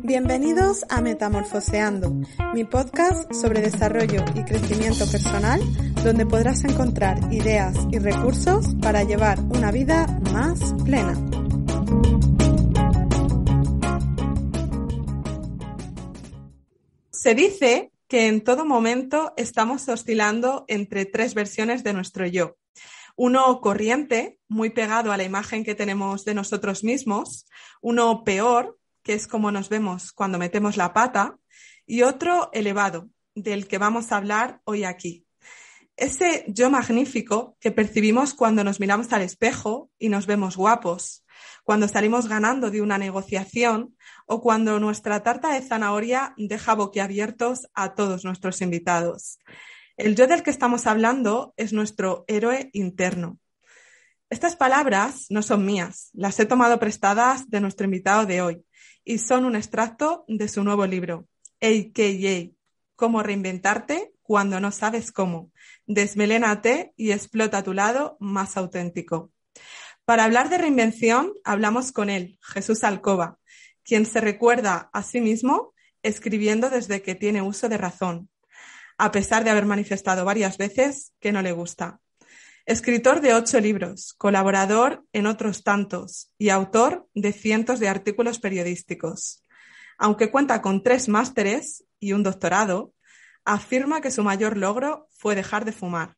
Bienvenidos a Metamorfoseando, mi podcast sobre desarrollo y crecimiento personal, donde podrás encontrar ideas y recursos para llevar una vida más plena. Se dice que en todo momento estamos oscilando entre tres versiones de nuestro yo. Uno corriente, muy pegado a la imagen que tenemos de nosotros mismos, uno peor, que es como nos vemos cuando metemos la pata, y otro elevado, del que vamos a hablar hoy aquí. Ese yo magnífico que percibimos cuando nos miramos al espejo y nos vemos guapos, cuando salimos ganando de una negociación o cuando nuestra tarta de zanahoria deja boquiabiertos a todos nuestros invitados. El yo del que estamos hablando es nuestro héroe interno. Estas palabras no son mías, las he tomado prestadas de nuestro invitado de hoy y son un extracto de su nuevo libro, a.k.a. Cómo reinventarte cuando no sabes cómo. Desmelénate y explota tu lado más auténtico. Para hablar de reinvención, hablamos con él, Jesús Alcoba, quien se recuerda a sí mismo escribiendo desde que tiene uso de razón, a pesar de haber manifestado varias veces que no le gusta. Escritor de 8 libros, colaborador en otros tantos y autor de cientos de artículos periodísticos. Aunque cuenta con 3 másteres y un doctorado, afirma que su mayor logro fue dejar de fumar.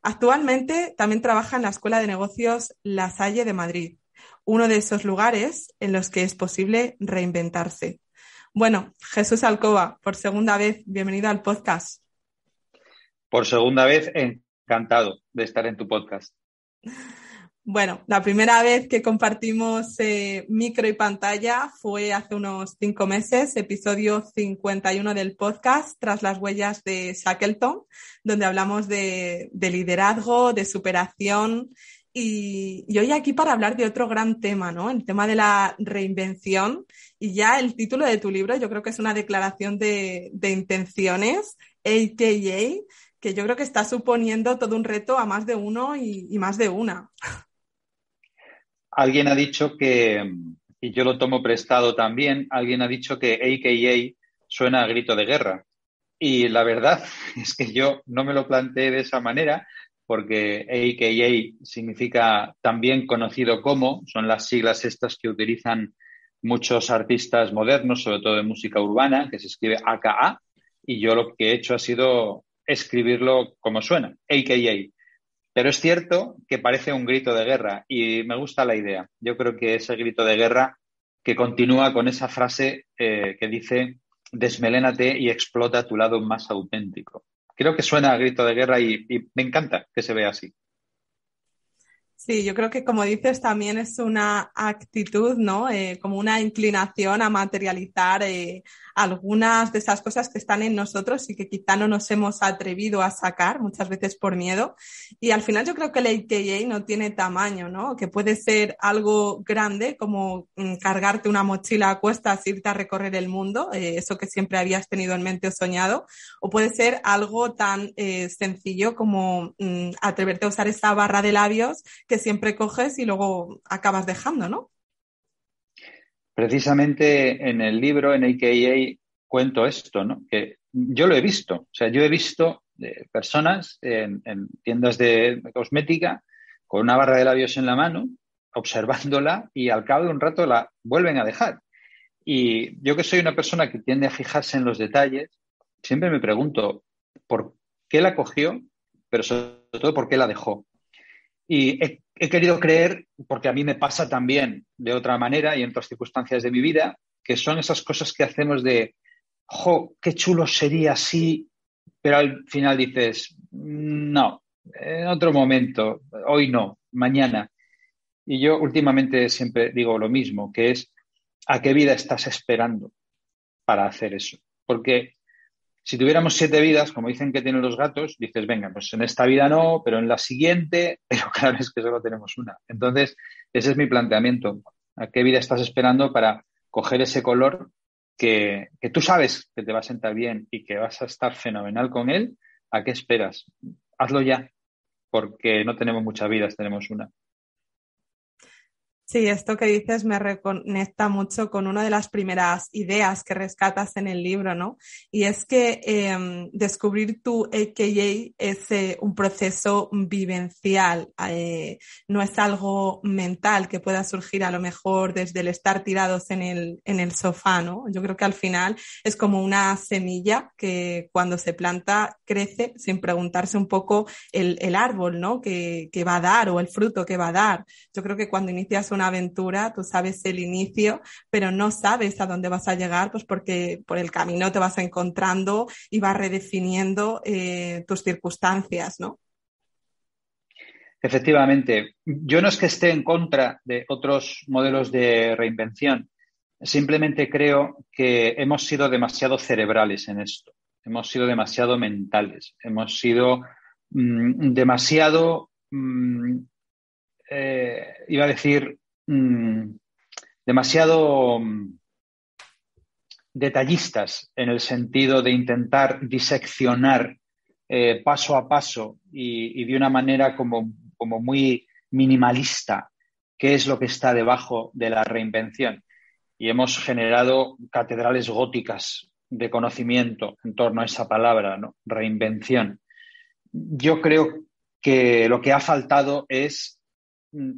Actualmente también trabaja en la Escuela de Negocios La Salle de Madrid, uno de esos lugares en los que es posible reinventarse. Bueno, Jesús Alcoba, por segunda vez, bienvenido al podcast. Por segunda vez, encantado de estar en tu podcast. Bueno, la primera vez que compartimos micro y pantalla fue hace unos 5 meses, episodio 51 del podcast, Tras las huellas de Shackleton, donde hablamos de liderazgo, de superación y hoy aquí para hablar de otro gran tema, ¿no? El tema de la reinvención, y ya el título de tu libro yo creo que es una declaración de intenciones, a.k.a., que yo creo que está suponiendo todo un reto a más de uno y más de una. Alguien ha dicho que, y yo lo tomo prestado también, alguien ha dicho que a.k.a. suena a grito de guerra. Y la verdad es que yo no me lo planteé de esa manera, porque a.k.a. significa también conocido como, son las siglas estas que utilizan muchos artistas modernos, sobre todo de música urbana, que se escribe a.k.a., y yo lo que he hecho ha sido escribirlo como suena, a.k.a. Pero es cierto que parece un grito de guerra y me gusta la idea. Yo creo que ese grito de guerra que continúa con esa frase que dice desmelénate y explota tu lado más auténtico. Creo que suena a grito de guerra y me encanta que se vea así. Sí, yo creo que como dices también es una actitud, ¿no? Como una inclinación a materializar algunas de esas cosas que están en nosotros y que quizá no nos hemos atrevido a sacar, muchas veces por miedo. Y al final yo creo que el a.k.a. no tiene tamaño, ¿no? Que puede ser algo grande como cargarte una mochila a cuestas, irte a recorrer el mundo, eso que siempre habías tenido en mente o soñado, o puede ser algo tan sencillo como atreverte a usar esa barra de labios que siempre coges y luego acabas dejando, ¿no? Precisamente en el libro, en a.k.a., cuento esto, ¿no? Que yo lo he visto. O sea, yo he visto personas en tiendas de cosmética con una barra de labios en la mano, observándola y al cabo de un rato la vuelven a dejar. Y yo que soy una persona que tiende a fijarse en los detalles, siempre me pregunto por qué la cogió, pero sobre todo por qué la dejó. Y he querido creer, porque a mí me pasa también de otra manera y en otras circunstancias de mi vida, que son esas cosas que hacemos de, ¡jo, qué chulo sería así! Pero al final dices, no, en otro momento, hoy no, mañana. Y yo últimamente siempre digo lo mismo, que es, ¿a qué vida estás esperando para hacer eso? Porque si tuviéramos 7 vidas, como dicen que tienen los gatos, dices, venga, pues en esta vida no, pero en la siguiente, pero claro, es que solo tenemos una. Entonces, ese es mi planteamiento. ¿A qué vida estás esperando para coger ese color que tú sabes que te va a sentar bien y que vas a estar fenomenal con él? ¿A qué esperas? Hazlo ya, porque no tenemos muchas vidas, tenemos una. Sí, esto que dices me reconecta mucho con una de las primeras ideas que rescatas en el libro, ¿no? Y es que descubrir tu AKA es un proceso vivencial, no es algo mental que pueda surgir a lo mejor desde el estar tirados en el sofá, ¿no? Yo creo que al final es como una semilla que cuando se planta crece sin preguntarse un poco el árbol, ¿no? Que va a dar o el fruto que va a dar. Yo creo que cuando inicias una aventura, tú sabes el inicio, pero no sabes a dónde vas a llegar, pues porque por el camino te vas encontrando y vas redefiniendo tus circunstancias, ¿no? Efectivamente, yo no es que esté en contra de otros modelos de reinvención, simplemente creo que hemos sido demasiado cerebrales en esto, hemos sido demasiado mentales, hemos sido demasiado, iba a decir, demasiado detallistas en el sentido de intentar diseccionar paso a paso y de una manera como muy minimalista qué es lo que está debajo de la reinvención. Y hemos generado catedrales góticas de conocimiento en torno a esa palabra, ¿no? Reinvención. Yo creo que lo que ha faltado es,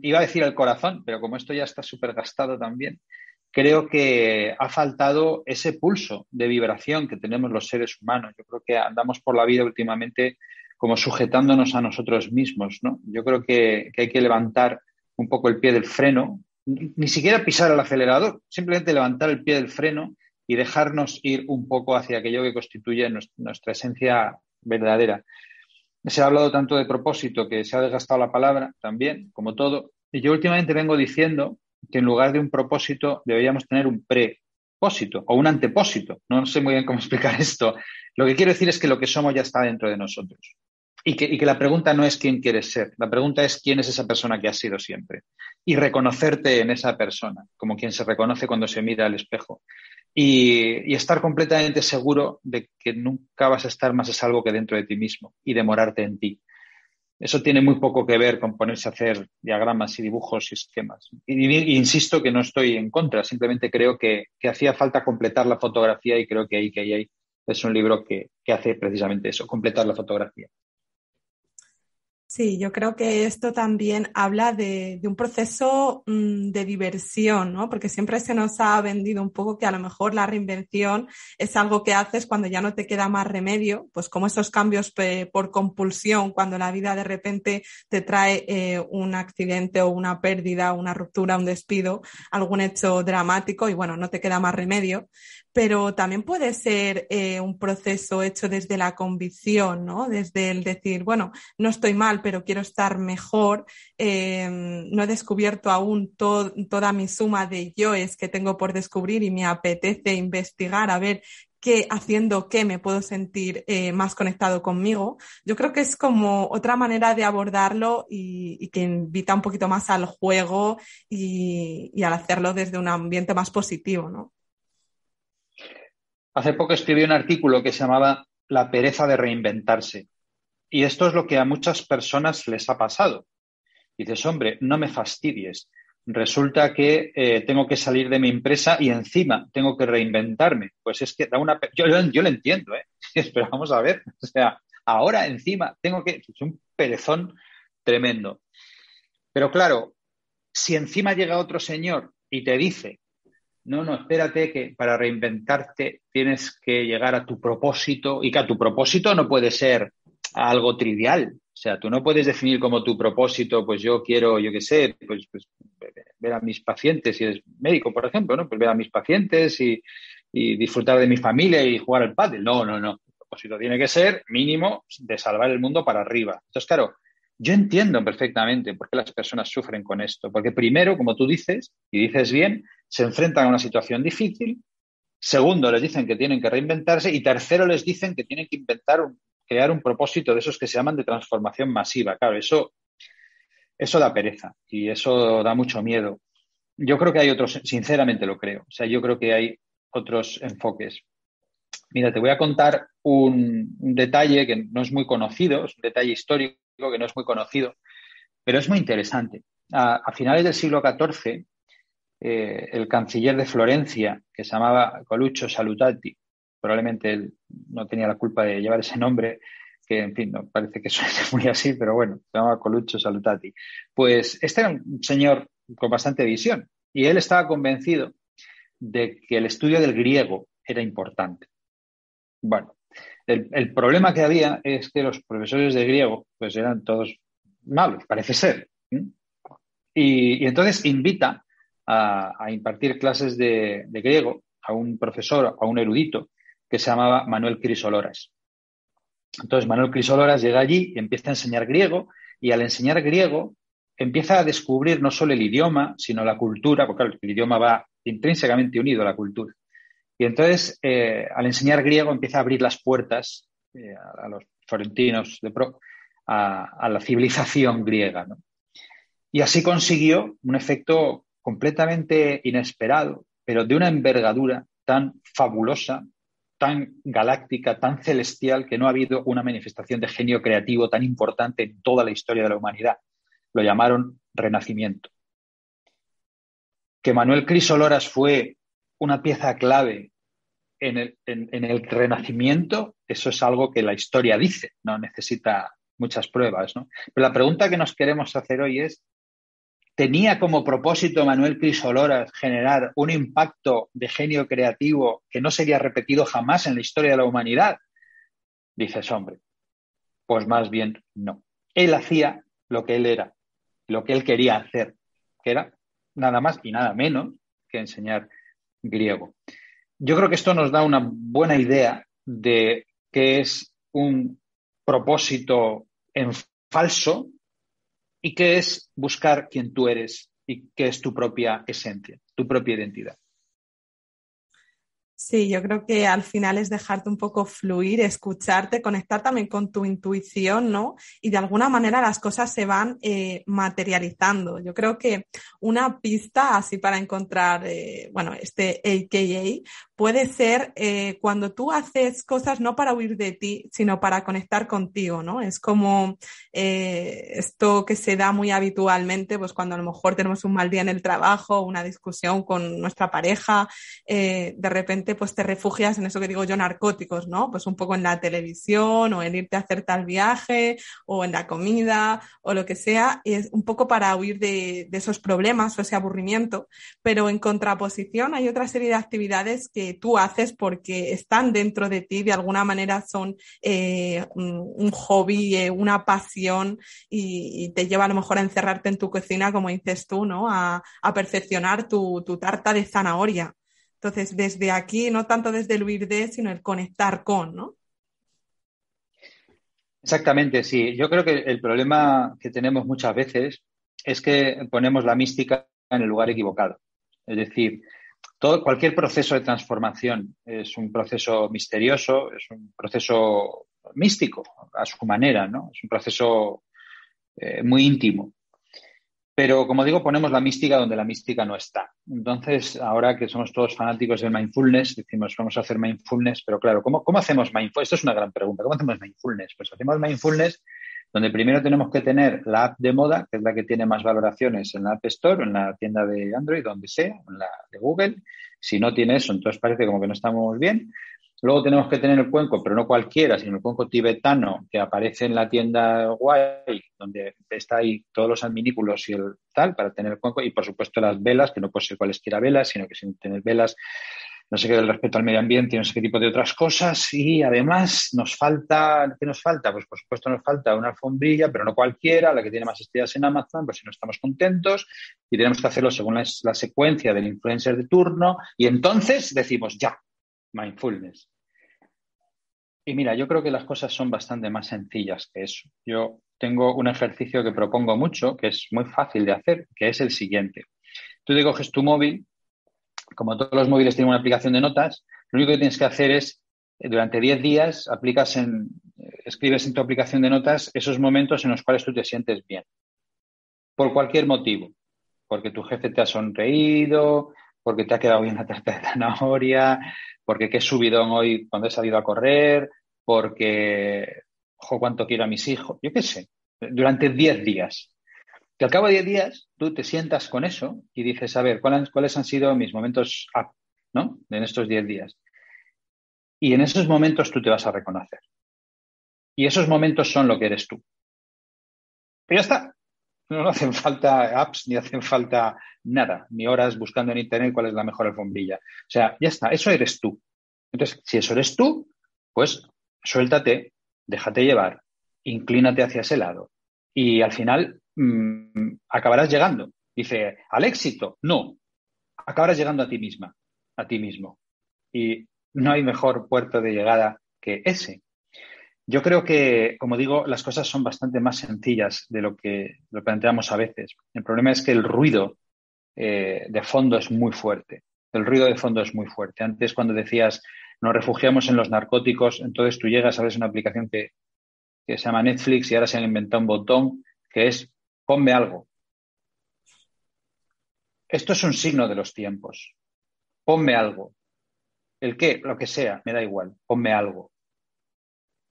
iba a decir el corazón, pero como esto ya está súper gastado también, creo que ha faltado ese pulso de vibración que tenemos los seres humanos. Yo creo que andamos por la vida últimamente como sujetándonos a nosotros mismos, ¿no? Yo creo que hay que levantar un poco el pie del freno, ni siquiera pisar el acelerador, simplemente levantar el pie del freno y dejarnos ir un poco hacia aquello que constituye nuestra esencia verdadera. Se ha hablado tanto de propósito que se ha desgastado la palabra también, como todo. Y yo últimamente vengo diciendo que en lugar de un propósito deberíamos tener un prepósito o un antepósito. No sé muy bien cómo explicar esto. Lo que quiero decir es que lo que somos ya está dentro de nosotros. Y que la pregunta no es quién quieres ser, la pregunta es quién es esa persona que has sido siempre. Y reconocerte en esa persona, como quien se reconoce cuando se mira al espejo. Y estar completamente seguro de que nunca vas a estar más a salvo que dentro de ti mismo y demorarte en ti. Eso tiene muy poco que ver con ponerse a hacer diagramas y dibujos y esquemas. Y insisto que no estoy en contra, simplemente creo que hacía falta completar la fotografía y creo que ahí es un libro que hace precisamente eso, completar la fotografía. Sí, yo creo que esto también habla de un proceso de diversión, ¿no? Porque siempre se nos ha vendido un poco que a lo mejor la reinvención es algo que haces cuando ya no te queda más remedio, pues como esos cambios por compulsión, cuando la vida de repente te trae un accidente o una pérdida, una ruptura, un despido, algún hecho dramático y bueno, no te queda más remedio, pero también puede ser un proceso hecho desde la convicción, ¿no? Desde el decir, bueno, no estoy mal, pero quiero estar mejor. No he descubierto aún toda mi suma de yoes que tengo por descubrir y me apetece investigar a ver qué haciendo qué me puedo sentir más conectado conmigo. Yo creo que es como otra manera de abordarlo y que invita un poquito más al juego y al hacerlo desde un ambiente más positivo, ¿no? Hace poco escribí un artículo que se llamaba La pereza de reinventarse. Y esto es lo que a muchas personas les ha pasado. Dices, hombre, no me fastidies. Resulta que tengo que salir de mi empresa y encima tengo que reinventarme. Pues es que da una... Yo lo entiendo, ¿eh? Pero vamos a ver. O sea, ahora encima tengo que... Es un perezón tremendo. Pero claro, si encima llega otro señor y te dice, no, espérate que para reinventarte tienes que llegar a tu propósito y que a tu propósito no puede ser algo trivial. O sea, tú no puedes definir como tu propósito, pues yo quiero, yo qué sé, pues ver a mis pacientes, si eres médico, por ejemplo, ¿no? Pues ver a mis pacientes y disfrutar de mi familia y jugar al pádel. No. El propósito tiene que ser mínimo de salvar el mundo para arriba. Entonces, claro, yo entiendo perfectamente por qué las personas sufren con esto. Porque primero, como tú dices, y dices bien, se enfrentan a una situación difícil. Segundo, les dicen que tienen que reinventarse. Y tercero, les dicen que tienen que crear un propósito de esos que se llaman de transformación masiva. Claro, eso da pereza y eso da mucho miedo. Yo creo que hay otros, sinceramente lo creo. O sea, yo creo que hay otros enfoques. Mira, te voy a contar un detalle que no es muy conocido, es un detalle histórico que no es muy conocido, pero es muy interesante. a finales del siglo XIV, el canciller de Florencia, que se llamaba Coluccio Salutati, probablemente él no tenía la culpa de llevar ese nombre, que en fin, no parece que suene muy así, pero bueno, se llamaba Coluccio Salutati. Pues este era un señor con bastante visión y él estaba convencido de que el estudio del griego era importante. Bueno, el problema que había es que los profesores de griego pues eran todos malos, parece ser. Y entonces invita a impartir clases de griego a un profesor, a un erudito, que se llamaba Manuel Crisoloras. Entonces Manuel Crisoloras llega allí y empieza a enseñar griego, y al enseñar griego empieza a descubrir no solo el idioma, sino la cultura, porque claro, el idioma va intrínsecamente unido a la cultura. Y entonces, al enseñar griego, empieza a abrir las puertas a los florentinos de pro, a la civilización griega, ¿no? Y así consiguió un efecto completamente inesperado, pero de una envergadura tan fabulosa, tan galáctica, tan celestial, que no ha habido una manifestación de genio creativo tan importante en toda la historia de la humanidad. Lo llamaron Renacimiento. Que Manuel Crisoloras fue una pieza clave en el Renacimiento, eso es algo que la historia dice, no necesita muchas pruebas, ¿no? Pero la pregunta que nos queremos hacer hoy es, ¿tenía como propósito Manuel Crisoloras generar un impacto de genio creativo que no sería repetido jamás en la historia de la humanidad? Dices, hombre, pues más bien no. Él hacía lo que él era, lo que él quería hacer, que era nada más y nada menos que enseñar griego. Yo creo que esto nos da una buena idea de qué es un propósito en falso y qué es buscar quién tú eres y qué es tu propia esencia, tu propia identidad. Sí, yo creo que al final es dejarte un poco fluir, escucharte, conectar también con tu intuición, ¿no? Y de alguna manera las cosas se van materializando. Yo creo que una pista así para encontrar, bueno, este AKA puede ser cuando tú haces cosas no para huir de ti, sino para conectar contigo, ¿no? Es como esto que se da muy habitualmente, pues cuando a lo mejor tenemos un mal día en el trabajo, una discusión con nuestra pareja, de repente pues te refugias en eso que digo yo, narcóticos, ¿no? Pues un poco en la televisión o en irte a hacer tal viaje o en la comida o lo que sea, y es un poco para huir de esos problemas o ese aburrimiento, pero en contraposición hay otra serie de actividades que tú haces porque están dentro de ti, de alguna manera son un hobby, una pasión y te lleva a lo mejor a encerrarte en tu cocina, como dices tú, ¿no? A perfeccionar tu tarta de zanahoria. Entonces, desde aquí, no tanto desde el huir de, sino el conectar con, ¿no? Exactamente, sí. Yo creo que el problema que tenemos muchas veces es que ponemos la mística en el lugar equivocado. Es decir, cualquier proceso de transformación es un proceso misterioso, es un proceso místico a su manera, ¿no? Es un proceso muy íntimo. Pero, como digo, ponemos la mística donde la mística no está. Entonces, ahora que somos todos fanáticos del mindfulness, decimos, vamos a hacer mindfulness, pero claro, ¿cómo hacemos mindfulness? Esto es una gran pregunta. ¿Cómo hacemos mindfulness? Pues hacemos mindfulness donde primero tenemos que tener la app de moda, que es la que tiene más valoraciones en la App Store, en la tienda de Android, donde sea, en la de Google. Si no tiene eso, entonces parece como que no estamos bien. Luego tenemos que tener el cuenco, pero no cualquiera, sino el cuenco tibetano que aparece en la tienda Guay, donde está ahí todos los adminículos y el tal, para tener el cuenco. Y, por supuesto, las velas, que no puede ser cualesquiera velas, sino que sin tener velas, no sé qué del respeto al medio ambiente y no sé qué tipo de otras cosas. Y además nos falta, ¿qué nos falta? Pues por supuesto nos falta una alfombrilla, pero no cualquiera, la que tiene más estrellas en Amazon, pues si no estamos contentos y tenemos que hacerlo según la secuencia del influencer de turno. Y entonces decimos, ya, mindfulness. Y mira, yo creo que las cosas son bastante más sencillas que eso. Yo tengo un ejercicio que propongo mucho, que es muy fácil de hacer, que es el siguiente. Tú te coges tu móvil, como todos los móviles tienen una aplicación de notas, lo único que tienes que hacer es, durante 10 días, escribes en tu aplicación de notas esos momentos en los cuales tú te sientes bien, por cualquier motivo. Porque tu jefe te ha sonreído, porque te ha quedado bien la tarta de zanahoria, porque qué subidón hoy cuando he salido a correr, porque, ojo, cuánto quiero a mis hijos, yo qué sé, durante 10 días. Que al cabo de 10 días tú te sientas con eso y dices, a ver, ¿cuáles han sido mis momentos up, ¿no? En estos 10 días. Y en esos momentos tú te vas a reconocer. Y esos momentos son lo que eres tú. Pero ya está. No hacen falta apps, ni hacen falta nada, ni horas buscando en internet cuál es la mejor alfombrilla. O sea, ya está, eso eres tú. Entonces, si eso eres tú, pues suéltate, déjate llevar, inclínate hacia ese lado. Y al final acabarás llegando. Dice, ¿al éxito? No, acabarás llegando a ti misma, a ti mismo. Y no hay mejor puerto de llegada que ese. Yo creo que, como digo, las cosas son bastante más sencillas de lo que lo planteamos a veces. El problema es que el ruido de fondo es muy fuerte. El ruido de fondo es muy fuerte. Antes, cuando decías, nos refugiamos en los narcóticos, entonces tú llegas a ver una aplicación que se llama Netflix y ahora se han inventado un botón que es ponme algo. Esto es un signo de los tiempos. Ponme algo. ¿El qué? Lo que sea, me da igual. Ponme algo.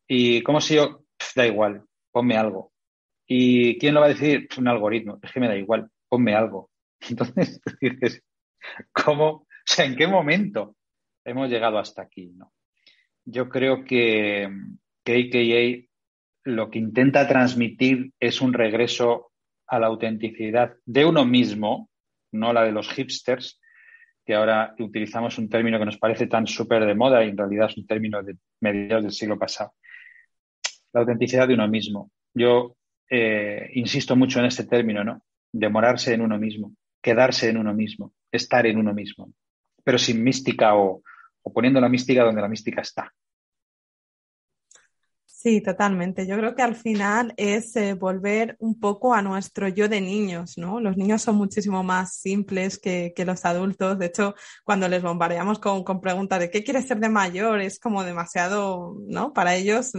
¿Y cómo si yo? Da igual. Ponme algo. ¿Y quién lo va a decidir? Un algoritmo. Es que me da igual. Ponme algo. Entonces, dices, ¿cómo? O sea, ¿en qué momento hemos llegado hasta aquí, ¿no? Yo creo que AKA lo que intenta transmitir es un regreso a la autenticidad de uno mismo, no la de los hipsters, que ahora utilizamos un término que nos parece tan súper de moda y en realidad es un término de mediados del siglo pasado. La autenticidad de uno mismo. Yo insisto mucho en este término, ¿no? Demorarse en uno mismo, quedarse en uno mismo, estar en uno mismo, pero sin mística o poniendo la mística donde la mística está. Sí, totalmente. Yo creo que al final es volver un poco a nuestro yo de niños, ¿no? Los niños son muchísimo más simples que los adultos. De hecho, cuando les bombardeamos con preguntas de qué quieres ser de mayor, es como demasiado, ¿no? Para ellos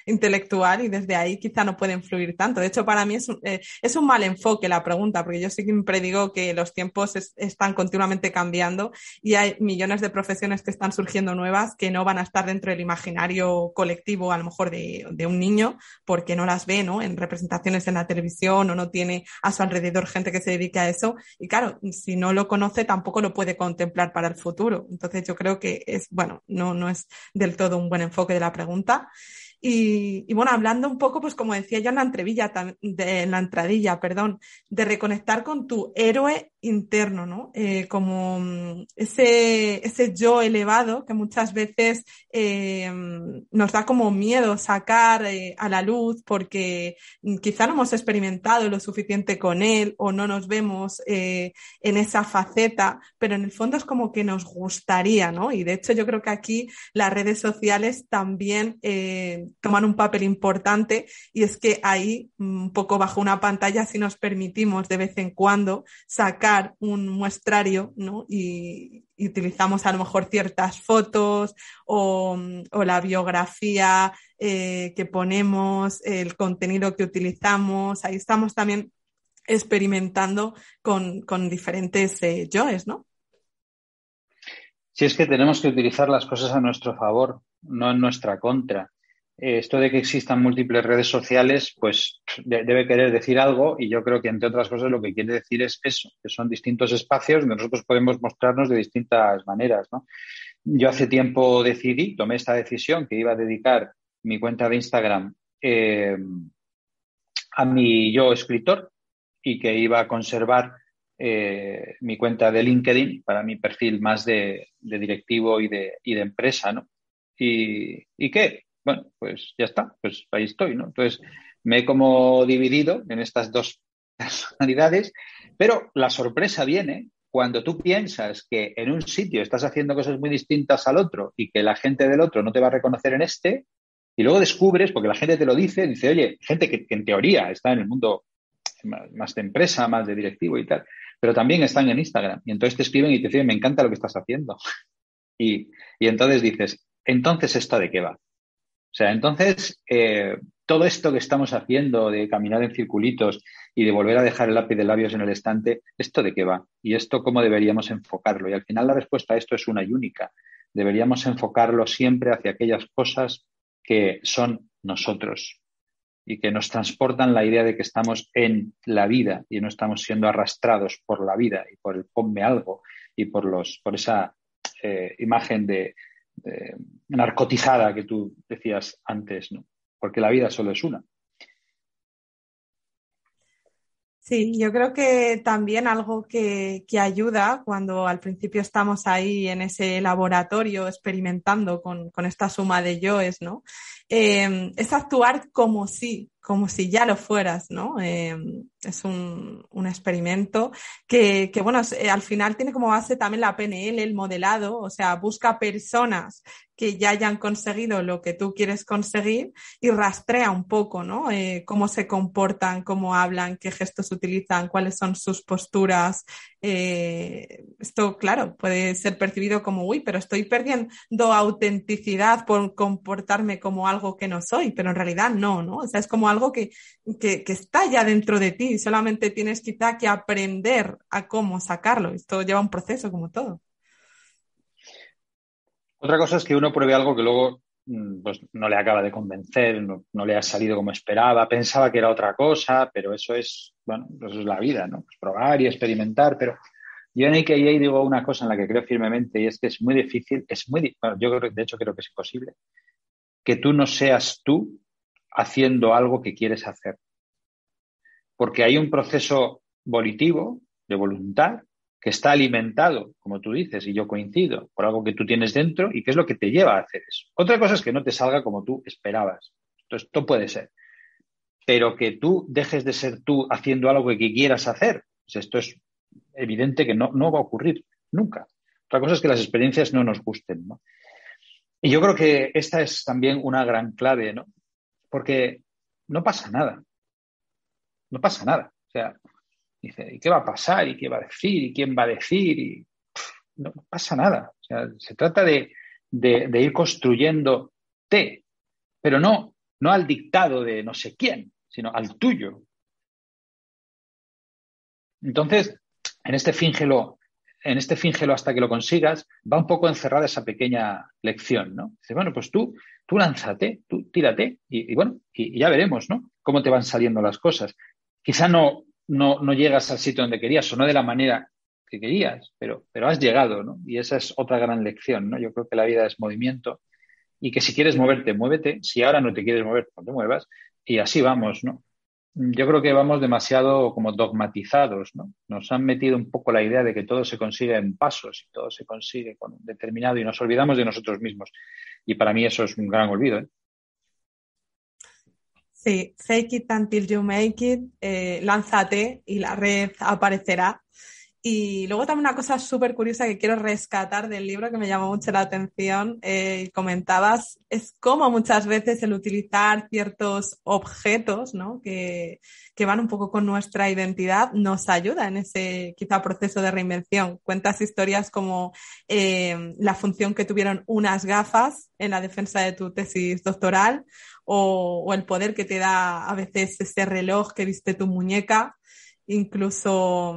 intelectual y desde ahí quizá no pueden fluir tanto. De hecho, para mí es un mal enfoque la pregunta, porque yo siempre digo que los tiempos están continuamente cambiando y hay millones de profesiones que están surgiendo nuevas que no van a estar dentro del imaginario colectivo, a lo mejor de un niño, porque no las ve, ¿no? En representaciones en la televisión o no tiene a su alrededor gente que se dedique a eso. Y claro, si no lo conoce, tampoco lo puede contemplar para el futuro. Entonces yo creo que es, bueno, no es del todo un buen enfoque de la pregunta. Y bueno, hablando un poco, pues como decía yo en la en la entradilla, perdón, de reconectar con tu héroe interno, ¿no? Como ese yo elevado que muchas veces nos da como miedo sacar a la luz porque quizá no hemos experimentado lo suficiente con él o no nos vemos en esa faceta, pero en el fondo es como que nos gustaría, ¿no? Y de hecho yo creo que aquí las redes sociales también toman un papel importante y es que ahí, un poco bajo una pantalla, si nos permitimos de vez en cuando sacar un muestrario, ¿no? Y utilizamos a lo mejor ciertas fotos o la biografía que ponemos, el contenido que utilizamos, ahí estamos también experimentando con diferentes yoes, ¿no? Si es que tenemos que utilizar las cosas a nuestro favor, no en nuestra contra. Esto de que existan múltiples redes sociales, pues debe querer decir algo y yo creo que, entre otras cosas, lo que quiere decir es eso, que son distintos espacios donde nosotros podemos mostrarnos de distintas maneras, ¿no? Yo hace tiempo tomé esta decisión que iba a dedicar mi cuenta de Instagram a mi yo escritor y que iba a conservar mi cuenta de LinkedIn para mi perfil más de directivo y de empresa, ¿no? ¿Y qué? Bueno, pues ya está, pues ahí estoy, ¿no? Entonces, me he como dividido en estas dos personalidades, pero la sorpresa viene cuando tú piensas que en un sitio estás haciendo cosas muy distintas al otro y que la gente del otro no te va a reconocer en este, y luego descubres, porque la gente te lo dice, oye, gente que en teoría está en el mundo más de empresa, más de directivo y tal, pero también están en Instagram. Y entonces te escriben y te dicen, me encanta lo que estás haciendo. Y entonces dices, entonces, ¿esto de qué va? O sea, entonces, todo esto que estamos haciendo de caminar en circulitos y de volver a dejar el lápiz de labios en el estante, ¿esto de qué va? Y esto, ¿cómo deberíamos enfocarlo? Y al final la respuesta a esto es una y única. Deberíamos enfocarlo siempre hacia aquellas cosas que son nosotros. y que nos transportan la idea de que estamos en la vida y no estamos siendo arrastrados por la vida y por el ponme algo y por esa imagen de narcotizada que tú decías antes, ¿no? Porque la vida solo es una. Sí, yo creo que también algo que ayuda cuando al principio estamos ahí en ese laboratorio experimentando con esta suma de yoes, ¿no? Es actuar como si ya lo fueras, ¿no? Es un experimento que bueno, al final tiene como base también la PNL, el modelado, o sea, busca personas que ya hayan conseguido lo que tú quieres conseguir y rastrea un poco, ¿no? Cómo se comportan, cómo hablan, qué gestos utilizan, cuáles son sus posturas. Esto, claro, puede ser percibido como, uy, pero estoy perdiendo autenticidad por comportarme como algo que no soy, pero en realidad no, ¿no? O sea, es como algo que está ya dentro de ti, solamente tienes quizá que aprender a cómo sacarlo. Esto lleva un proceso como todo. Otra cosa es que uno pruebe algo que luego pues, no le acaba de convencer, no le ha salido como esperaba, pensaba que era otra cosa, pero eso es, bueno, eso es la vida, ¿no? Pues probar y experimentar, pero yo en AKA digo una cosa en la que creo firmemente y es que es muy difícil, bueno, yo creo, de hecho creo que es imposible, que tú no seas tú haciendo algo que quieres hacer. Porque hay un proceso volitivo, de voluntad, que está alimentado, como tú dices, y yo coincido, por algo que tú tienes dentro y que es lo que te lleva a hacer eso. Otra cosa es que no te salga como tú esperabas. Entonces, esto puede ser. Pero que tú dejes de ser tú haciendo algo que quieras hacer, pues esto es evidente que no va a ocurrir nunca. Otra cosa es que las experiencias no nos gusten, ¿no? Y yo creo que esta es también una gran clave, ¿no? Porque no pasa nada. No pasa nada. O sea, dice, ¿y qué va a pasar? ¿Y qué va a decir? ¿Y quién va a decir? Y no pasa nada. O sea, se trata de ir construyéndote, pero no al dictado de no sé quién, sino al tuyo. Entonces, en este fíngelo hasta que lo consigas, va un poco encerrada esa pequeña lección, ¿no? Dice, bueno, pues tú lánzate, tú tírate y bueno, y ya veremos, ¿no? Cómo te van saliendo las cosas. Quizá no llegas al sitio donde querías o no de la manera que querías, pero has llegado, ¿no? Y esa es otra gran lección, ¿no? Yo creo que la vida es movimiento y que si quieres moverte, muévete. Si ahora no te quieres mover, no te muevas. Y así vamos, ¿no? Yo creo que vamos demasiado como dogmatizados, ¿no? Nos han metido un poco la idea de que todo se consigue en pasos y todo se consigue con un determinado y nos olvidamos de nosotros mismos. Y para mí eso es un gran olvido, ¿eh? Sí, fake it until you make it, lánzate y la red aparecerá. Y luego también una cosa súper curiosa que quiero rescatar del libro que me llamó mucho la atención, y comentabas, es cómo muchas veces el utilizar ciertos objetos, ¿no? que van un poco con nuestra identidad nos ayuda en ese quizá proceso de reinvención. Cuentas historias como la función que tuvieron unas gafas en la defensa de tu tesis doctoral o el poder que te da a veces ese reloj que viste tu muñeca, incluso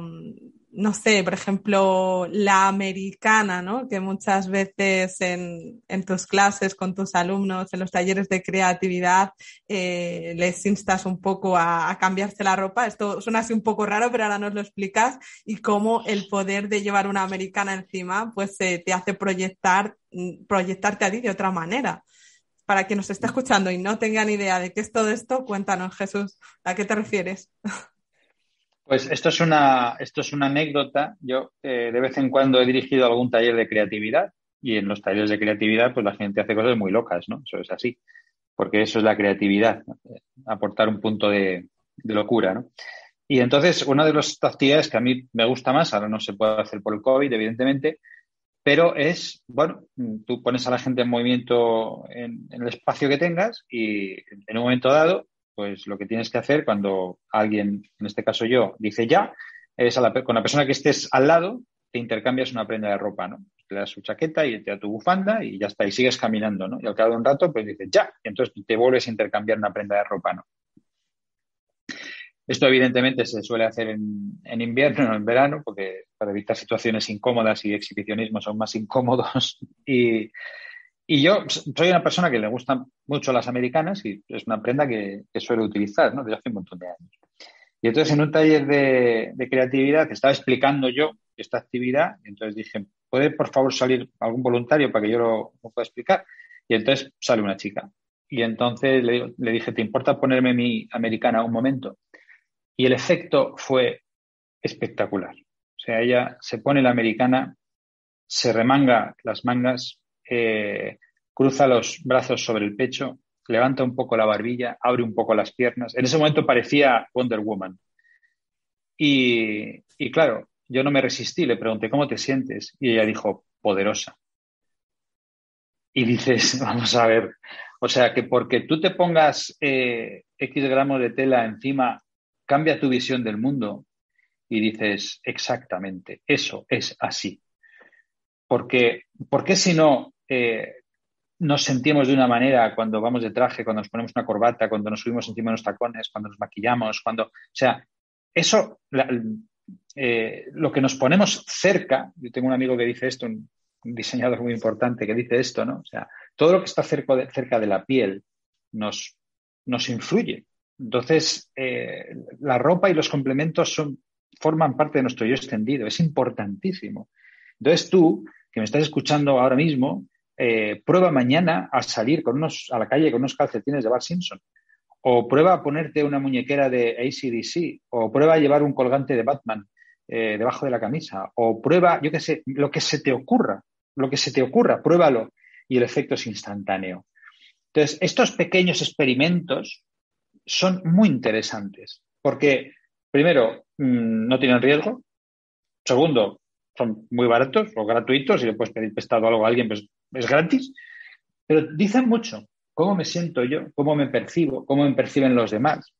no sé, por ejemplo, la americana, ¿no? Que muchas veces en tus clases con tus alumnos, en los talleres de creatividad, les instas un poco a cambiarse la ropa. Esto suena así un poco raro, pero ahora nos lo explicas y cómo el poder de llevar una americana encima, pues te hace proyectarte a ti de otra manera. Para quien nos está escuchando y no tenga ni idea de qué es todo esto, cuéntanos, Jesús, ¿a qué te refieres? Pues esto es una anécdota. Yo de vez en cuando he dirigido algún taller de creatividad y en los talleres de creatividad pues la gente hace cosas muy locas, ¿no? Eso es así, porque eso es la creatividad, ¿no? Aportar un punto de locura, ¿no? Y entonces una de las actividades que a mí me gusta más, ahora no se puede hacer por el COVID, evidentemente, pero es, bueno, tú pones a la gente en movimiento en el espacio que tengas y en un momento dado, pues lo que tienes que hacer cuando alguien, en este caso yo, dice ya, es con la persona que estés al lado, te intercambias una prenda de ropa, ¿no? Te das su chaqueta y te da tu bufanda y ya está, y sigues caminando, ¿no? Y al cabo de un rato, pues dices ya, y entonces te vuelves a intercambiar una prenda de ropa, ¿no? Esto evidentemente se suele hacer en invierno, no en verano, porque para evitar situaciones incómodas y exhibicionismo son más incómodos. Y yo soy una persona que le gustan mucho las americanas y es una prenda que suelo utilizar, ¿no? Desde hace un montón de años. Y entonces en un taller de creatividad estaba explicando yo esta actividad, y entonces dije, ¿puede por favor salir algún voluntario para que yo lo pueda explicar? Y entonces sale una chica. Y entonces le dije, ¿te importa ponerme mi americana un momento? Y el efecto fue espectacular. O sea, ella se pone la americana, se remanga las mangas, cruza los brazos sobre el pecho, levanta un poco la barbilla, abre un poco las piernas. En ese momento parecía Wonder Woman. Y claro, yo no me resistí, le pregunté, ¿cómo te sientes? Y ella dijo, poderosa. Y dices, vamos a ver, o sea, que porque tú te pongas X gramos de tela encima, cambia tu visión del mundo. Y dices, exactamente, eso es así. ¿Por qué si no nos sentimos de una manera cuando vamos de traje, cuando nos ponemos una corbata, cuando nos subimos encima de los tacones, cuando nos maquillamos, o sea, eso, lo que nos ponemos cerca, yo tengo un amigo que dice esto, un diseñador muy importante que dice esto, ¿no? O sea, todo lo que está cerca de la piel nos influye. Entonces, la ropa y los complementos forman parte de nuestro yo extendido, es importantísimo. Entonces tú, que me estás escuchando ahora mismo, prueba mañana a salir a la calle con unos calcetines de Bart Simpson, o prueba a ponerte una muñequera de AC/DC, o prueba a llevar un colgante de Batman debajo de la camisa, o prueba, yo qué sé, lo que se te ocurra, pruébalo y el efecto es instantáneo. Entonces, estos pequeños experimentos son muy interesantes porque, primero, no tienen riesgo. Segundo, son muy baratos o gratuitos y le puedes pedir prestado algo a alguien, pues es gratis. Pero dicen mucho cómo me siento yo, cómo me percibo, cómo me perciben los demás.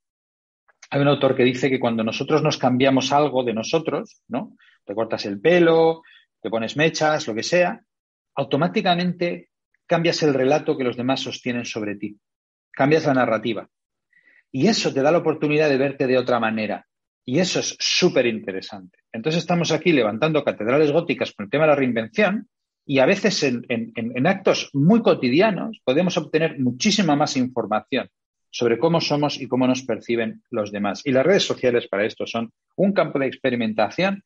Hay un autor que dice que cuando nosotros nos cambiamos algo de nosotros, ¿no? Te cortas el pelo, te pones mechas, lo que sea, automáticamente cambias el relato que los demás sostienen sobre ti. Cambias la narrativa. Y eso te da la oportunidad de verte de otra manera. Y eso es súper interesante. Entonces estamos aquí levantando catedrales góticas con el tema de la reinvención y a veces en actos muy cotidianos podemos obtener muchísima más información sobre cómo somos y cómo nos perciben los demás. Y las redes sociales para esto son un campo de experimentación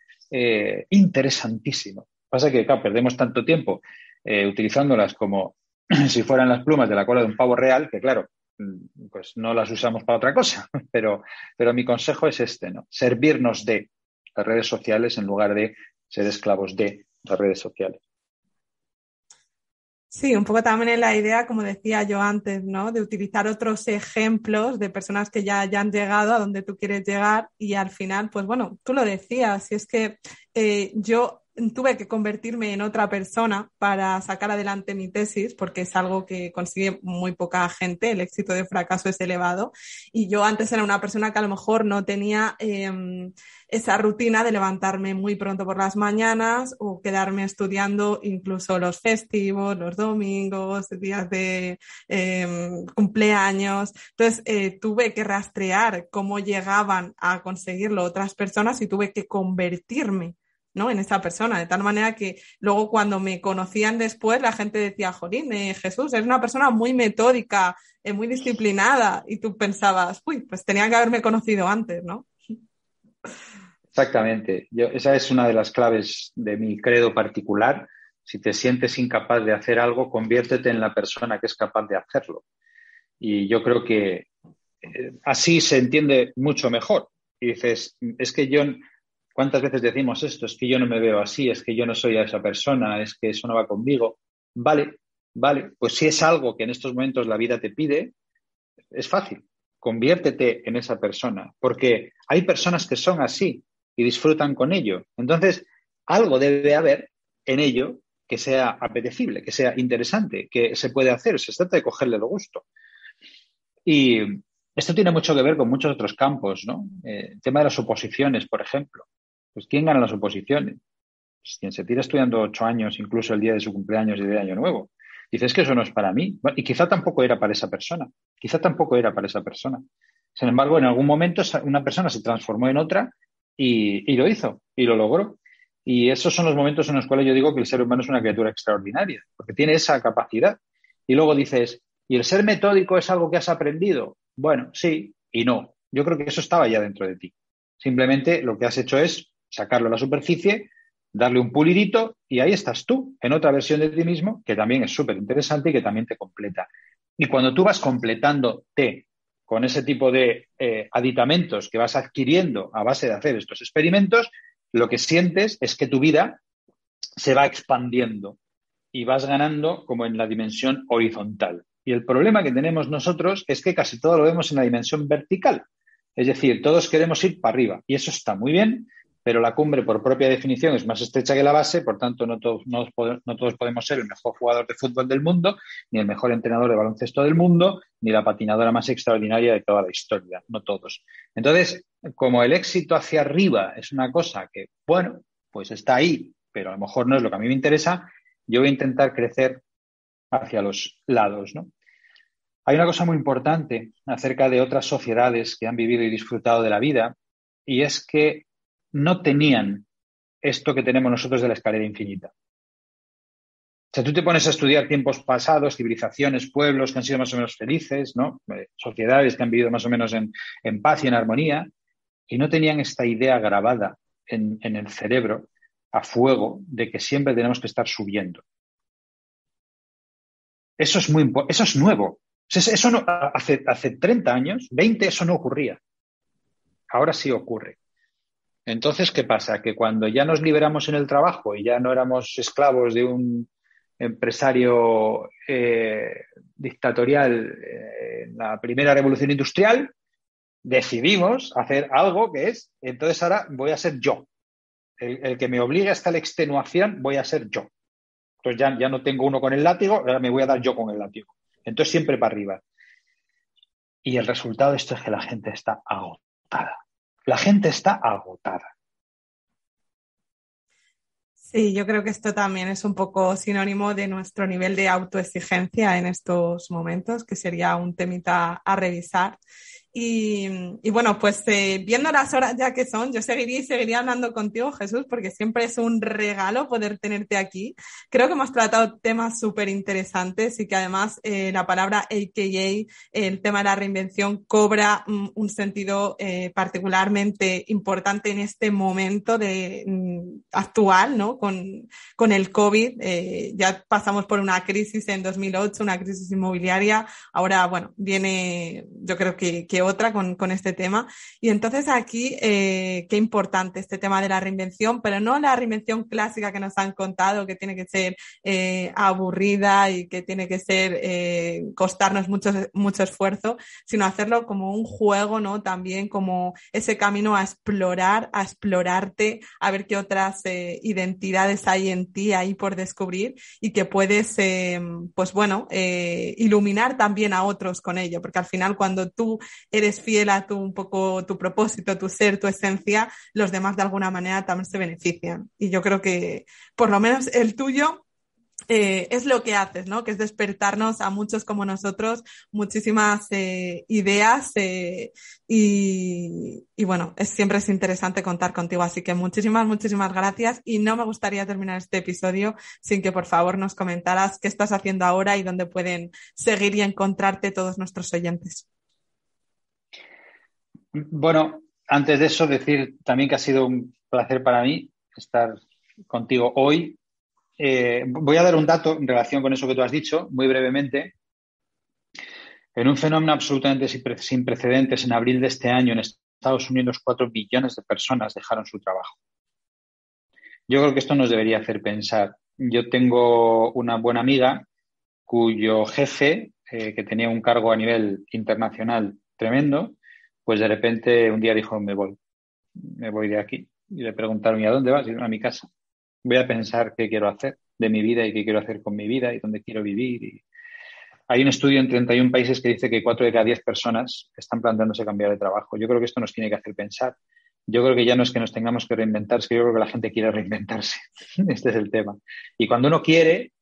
interesantísimo. Pasa que, claro, perdemos tanto tiempo utilizándolas como si fueran las plumas de la cola de un pavo real, que claro, pues no las usamos para otra cosa, pero mi consejo es este, ¿no? Servirnos de las redes sociales en lugar de ser esclavos de las redes sociales. Sí, un poco también es la idea, como decía yo antes, ¿no? De utilizar otros ejemplos de personas que ya han llegado a donde tú quieres llegar y al final, pues bueno, tú lo decías, y es que yo tuve que convertirme en otra persona para sacar adelante mi tesis, porque es algo que consigue muy poca gente, el éxito de fracaso es elevado, y yo antes era una persona que a lo mejor no tenía esa rutina de levantarme muy pronto por las mañanas o quedarme estudiando incluso los festivos, los domingos, días de cumpleaños. Entonces, tuve que rastrear cómo llegaban a conseguirlo otras personas y tuve que convertirme, ¿no? En esa persona, de tal manera que luego cuando me conocían después la gente decía, jolín, Jesús, eres una persona muy metódica, muy disciplinada, y tú pensabas, uy, pues tenía que haberme conocido antes, ¿no? Exactamente. Esa es una de las claves de mi credo particular. Si te sientes incapaz de hacer algo, conviértete en la persona que es capaz de hacerlo. Y yo creo que así se entiende mucho mejor. Y dices, es que yo, ¿cuántas veces decimos esto? Es que yo no me veo así, es que yo no soy a esa persona, es que eso no va conmigo. Vale, pues si es algo que en estos momentos la vida te pide, es fácil. Conviértete en esa persona, porque hay personas que son así y disfrutan con ello. Entonces, algo debe haber en ello que sea apetecible, que sea interesante, que se puede hacer. Se trata de cogerle el gusto. Y esto tiene mucho que ver con muchos otros campos, ¿no? El tema de las oposiciones, por ejemplo. Pues ¿quién gana las oposiciones? Pues quien se tira estudiando 8 años, incluso el día de su cumpleaños y de Año Nuevo. Dices que eso no es para mí. Bueno, y quizá tampoco era para esa persona. Quizá tampoco era para esa persona. Sin embargo, en algún momento una persona se transformó en otra y lo hizo y lo logró. Y esos son los momentos en los cuales yo digo que el ser humano es una criatura extraordinaria, porque tiene esa capacidad. Y luego dices, ¿y el ser metódico es algo que has aprendido? Bueno, sí y no. Yo creo que eso estaba ya dentro de ti. Simplemente lo que has hecho es sacarlo a la superficie, darle un pulidito y ahí estás tú, en otra versión de ti mismo, que también es súper interesante y que también te completa. Y cuando tú vas completándote con ese tipo de aditamentos que vas adquiriendo a base de hacer estos experimentos, lo que sientes es que tu vida se va expandiendo y vas ganando como en la dimensión horizontal. Y el problema que tenemos nosotros es que casi todo lo vemos en la dimensión vertical. Es decir, todos queremos ir para arriba y eso está muy bien, pero la cumbre por propia definición es más estrecha que la base, por tanto no todos podemos ser el mejor jugador de fútbol del mundo, ni el mejor entrenador de baloncesto del mundo, ni la patinadora más extraordinaria de toda la historia, no todos. Entonces, como el éxito hacia arriba es una cosa que, bueno, pues está ahí, pero a lo mejor no es lo que a mí me interesa, yo voy a intentar crecer hacia los lados, ¿no? Hay una cosa muy importante acerca de otras sociedades que han vivido y disfrutado de la vida, y es que no tenían esto que tenemos nosotros de la escalera infinita. O sea, tú te pones a estudiar tiempos pasados, civilizaciones, pueblos que han sido más o menos felices, ¿no? Sociedades que han vivido más o menos en paz y en armonía, y no tenían esta idea grabada en el cerebro a fuego de que siempre tenemos que estar subiendo. Eso es eso es nuevo. Eso no, hace 30 años, 20, eso no ocurría. Ahora sí ocurre. Entonces, ¿qué pasa? Que cuando ya nos liberamos en el trabajo y ya no éramos esclavos de un empresario dictatorial en la primera revolución industrial, decidimos hacer algo que es, entonces ahora voy a ser yo. El que me obligue hasta la extenuación, voy a ser yo. Entonces ya no tengo uno con el látigo, ahora me voy a dar yo con el látigo. Entonces siempre para arriba. Y el resultado de esto es que la gente está agotada. La gente está agotada. Sí, yo creo que esto también es un poco sinónimo de nuestro nivel de autoexigencia en estos momentos, que sería un temita a revisar. Y bueno, pues viendo las horas ya que son, yo seguiría y seguiría hablando contigo, Jesús, porque siempre es un regalo poder tenerte aquí. Creo que hemos tratado temas súper interesantes y que además la palabra AKA, el tema de la reinvención, cobra un sentido particularmente importante en este momento actual, ¿no? Con el COVID. Ya pasamos por una crisis en 2008, una crisis inmobiliaria. Ahora, bueno, viene, yo creo que otra con este tema. Y entonces aquí, qué importante este tema de la reinvención, pero no la reinvención clásica que nos han contado, que tiene que ser aburrida y que tiene que ser costarnos mucho esfuerzo, sino hacerlo como un juego, ¿no? También como ese camino a explorar, a explorarte, a ver qué otras identidades hay en ti ahí por descubrir y que puedes, pues bueno, iluminar también a otros con ello, porque al final cuando tú eres fiel a un poco tu propósito, tu ser, tu esencia, los demás de alguna manera también se benefician. Y yo creo que por lo menos el tuyo es lo que haces, ¿no? Que es despertarnos a muchos como nosotros muchísimas ideas y bueno, siempre es interesante contar contigo. Así que muchísimas gracias y no me gustaría terminar este episodio sin que por favor nos comentaras qué estás haciendo ahora y dónde pueden seguir y encontrarte todos nuestros oyentes. Bueno, antes de eso, decir también que ha sido un placer para mí estar contigo hoy. Voy a dar un dato en relación con eso que tú has dicho, muy brevemente. En un fenómeno absolutamente sin precedentes, en abril de este año en Estados Unidos, 4 millones de personas dejaron su trabajo. Yo creo que esto nos debería hacer pensar. Yo tengo una buena amiga cuyo jefe, que tenía un cargo a nivel internacional tremendo, pues de repente un día dijo, me voy de aquí. Y le preguntaron, ¿y a dónde vas? Y yo, a mi casa. Voy a pensar qué quiero hacer de mi vida y qué quiero hacer con mi vida y dónde quiero vivir. Y hay un estudio en 31 países que dice que 4 de cada 10 personas están planteándose cambiar de trabajo. Yo creo que esto nos tiene que hacer pensar. Yo creo que ya no es que nos tengamos que reinventar, es que yo creo que la gente quiere reinventarse. Este es el tema. Y cuando uno quiere,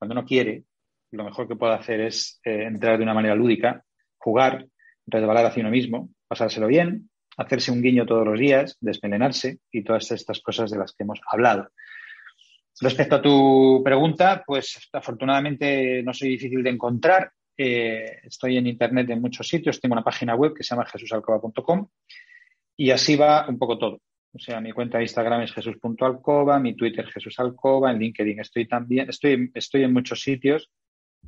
lo mejor que puede hacer es entrar de una manera lúdica, jugar, resbalar hacia uno mismo, pasárselo bien, hacerse un guiño todos los días, desmelenarse y todas estas cosas de las que hemos hablado. Respecto a tu pregunta, pues afortunadamente no soy difícil de encontrar. estoy en internet en muchos sitios, tengo una página web que se llama jesusalcoba.com y así va un poco todo. O sea, mi cuenta de Instagram es jesus.alcoba, mi Twitter jesusalcoba, en LinkedIn estoy también, estoy en muchos sitios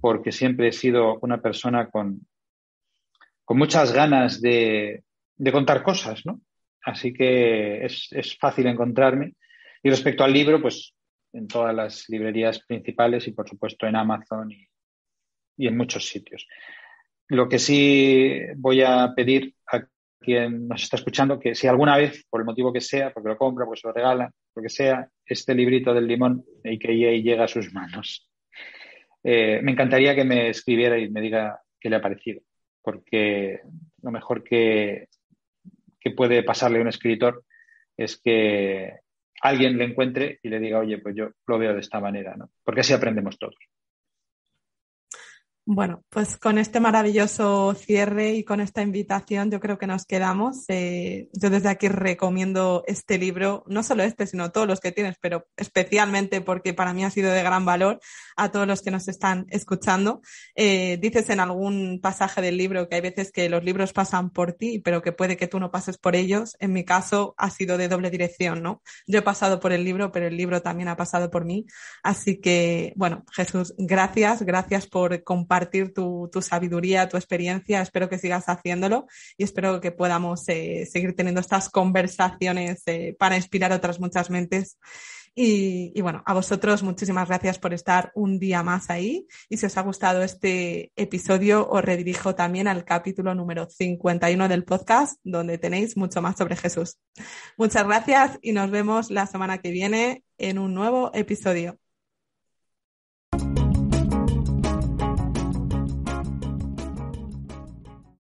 porque siempre he sido una persona con muchas ganas de contar cosas, ¿no? Así que es fácil encontrarme. Y respecto al libro, pues en todas las librerías principales y, por supuesto, en Amazon y en muchos sitios. Lo que sí voy a pedir a quien nos está escuchando, que si alguna vez, por el motivo que sea, porque lo compra, porque se lo regala, lo que sea, este librito del limón, a.k.a. llega a sus manos. Me encantaría que me escribiera y me diga qué le ha parecido, porque lo mejor que puede pasarle a un escritor es que alguien le encuentre y le diga, oye, pues yo lo veo de esta manera, ¿no? Porque así aprendemos todos. Bueno, pues con este maravilloso cierre y con esta invitación yo creo que nos quedamos. Yo desde aquí recomiendo este libro, no solo este, sino todos los que tienes, pero especialmente porque para mí ha sido de gran valor a todos los que nos están escuchando. Dices en algún pasaje del libro que hay veces que los libros pasan por ti, pero que puede que tú no pases por ellos. En mi caso ha sido de doble dirección, ¿no? Yo he pasado por el libro, pero el libro también ha pasado por mí. Así que, bueno, Jesús, gracias por compartir tu sabiduría, tu experiencia. Espero que sigas haciéndolo y espero que podamos seguir teniendo estas conversaciones para inspirar a otras muchas mentes. Y bueno, a vosotros muchísimas gracias por estar un día más ahí. Y si os ha gustado este episodio, os redirijo también al capítulo número 51 del podcast, donde tenéis mucho más sobre Jesús. Muchas gracias y nos vemos la semana que viene en un nuevo episodio.